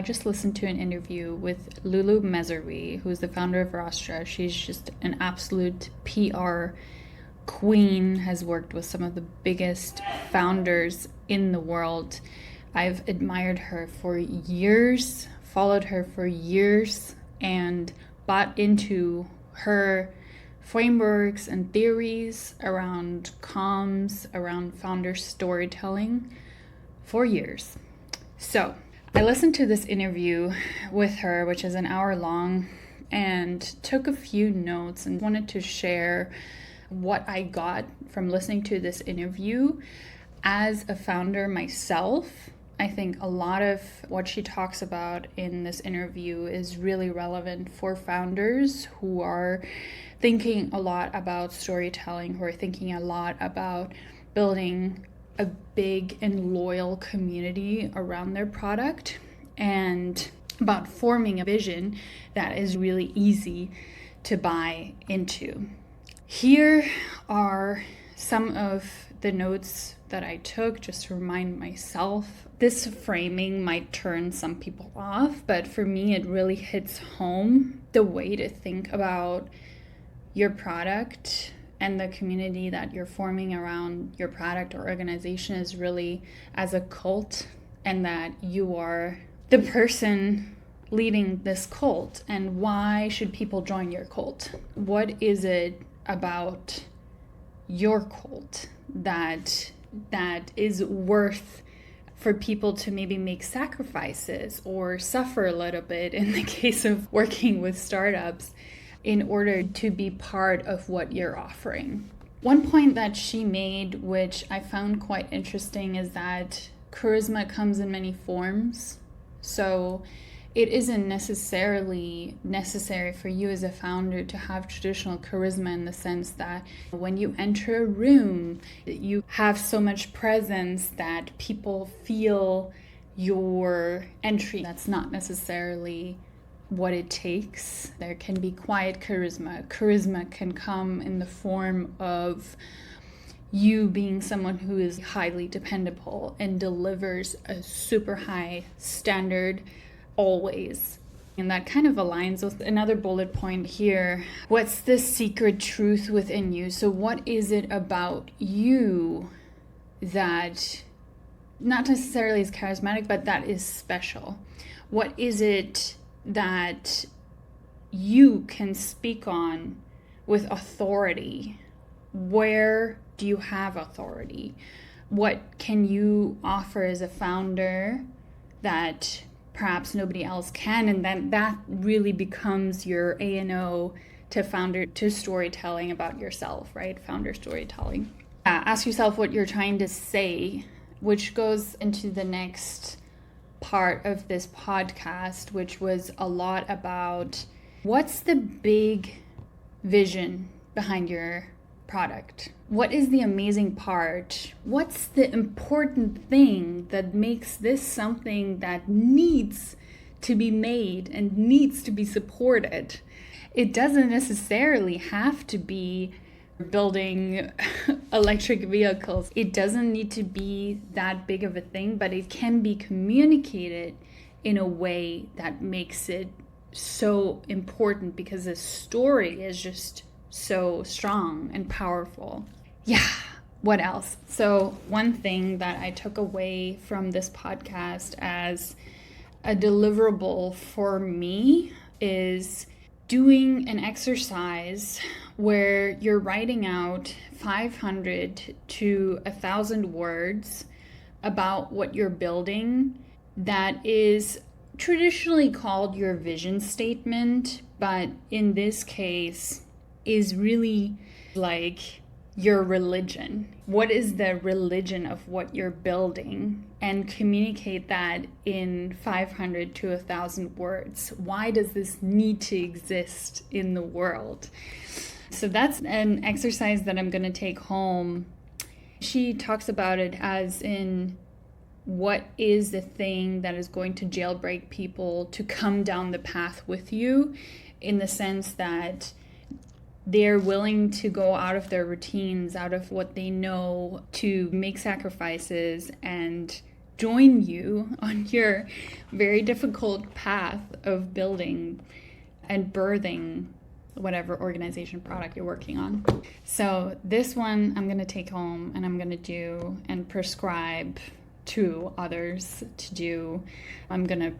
I just listened to an interview with Lulu Meservey, who's the founder of Rastra. She's just an absolute PR queen, has worked with some of the biggest founders in the world. I've admired her for years, followed her for years, and bought into her frameworks and theories around comms, around founder storytelling for years. So I listened to this interview with her, which is an hour long, and took a few notes and wanted to share what I got from listening to this interview as a founder myself. I think a lot of what she talks about in this interview is really relevant for founders who are thinking a lot about storytelling, who are thinking a lot about building a big and loyal community around their product, and about forming a vision that is really easy to buy into. Here are some of the notes that I took just to remind myself. This framing might turn some people off, but for me it really hits home the way to think about your product and the community that you're forming around your product or organization is really as a cult, and that you are the person leading this cult. And why should people join your cult? What is it about your cult that is worth for people to maybe make sacrifices or suffer a little bit in the case of working with startups in order to be part of what you're offering? One point that she made, which I found quite interesting, is that charisma comes in many forms. So it isn't necessarily necessary for you as a founder to have traditional charisma, in the sense that when you enter a room, you have so much presence that people feel your entry. That's not necessarily what it takes. There can be quiet charisma. Charisma can come in the form of you being someone who is highly dependable and delivers a super high standard always. And that kind of aligns with another bullet point here. What's the secret truth within you? So what is it about you that not necessarily is charismatic, but that is special? What is it that you can speak on with authority? Where do you have authority? What can you offer as a founder that perhaps nobody else can? And then that really becomes your A&O to storytelling about yourself, right? Founder storytelling. Ask yourself what you're trying to say, which goes into the next part of this podcast, which was a lot about what's the big vision behind your product? What is the amazing part? What's the important thing that makes this something that needs to be made and needs to be supported? It doesn't necessarily have to be building electric vehicles. It doesn't need to be that big of a thing, but it can be communicated in a way that makes it so important because the story is just so strong and powerful. Yeah, what else? So one thing that I took away from this podcast as a deliverable for me is doing an exercise where you're writing out 500 to 1,000 words about what you're building that is traditionally called your vision statement, but in this case is really like your religion. What is the religion of what you're building? And communicate that in 500 to 1,000 words. Why does this need to exist in the world? So that's an exercise that I'm going to take home. She talks about it as in, what is the thing that is going to jailbreak people to come down the path with you, in the sense that they're willing to go out of their routines, out of what they know, to make sacrifices and join you on your very difficult path of building and birthing whatever organization product you're working on. So this one I'm going to take home and I'm going to do and prescribe to others to do. I'm going to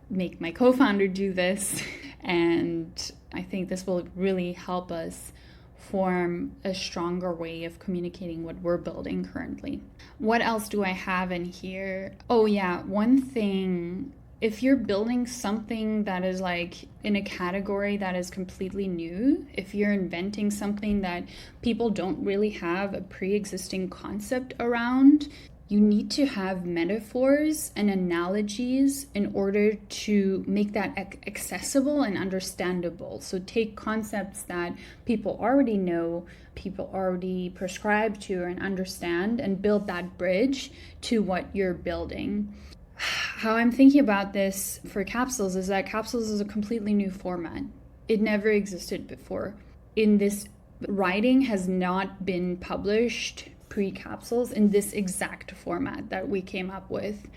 make my co-founder do this, and I think this will really help us form a stronger way of communicating what we're building currently. What else do I have in here? Oh yeah, one thing, if you're building something that is like in a category that is completely new, if you're inventing something that people don't really have a pre-existing concept around, you need to have metaphors and analogies in order to make that accessible and understandable. So take concepts that people already know, people already prescribe to and understand, and build that bridge to what you're building. How I'm thinking about this for Capsules is that Capsules is a completely new format. It never existed before. In this, writing has not been published pre-Capsules in this exact format that we came up with.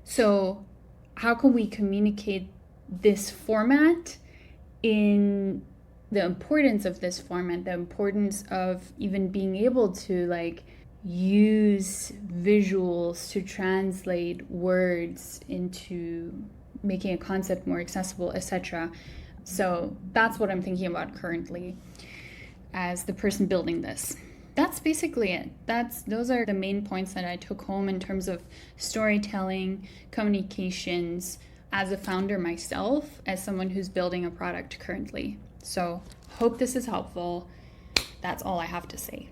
So how can we communicate this format, in the importance of this format, the importance of even being able to like use visuals to translate words into making a concept more accessible, etc. So that's what I'm thinking about currently as the person building this. That's basically it. Those are the main points that I took home in terms of storytelling, communications, as a founder myself, as someone who's building a product currently. So hope this is helpful. That's all I have to say.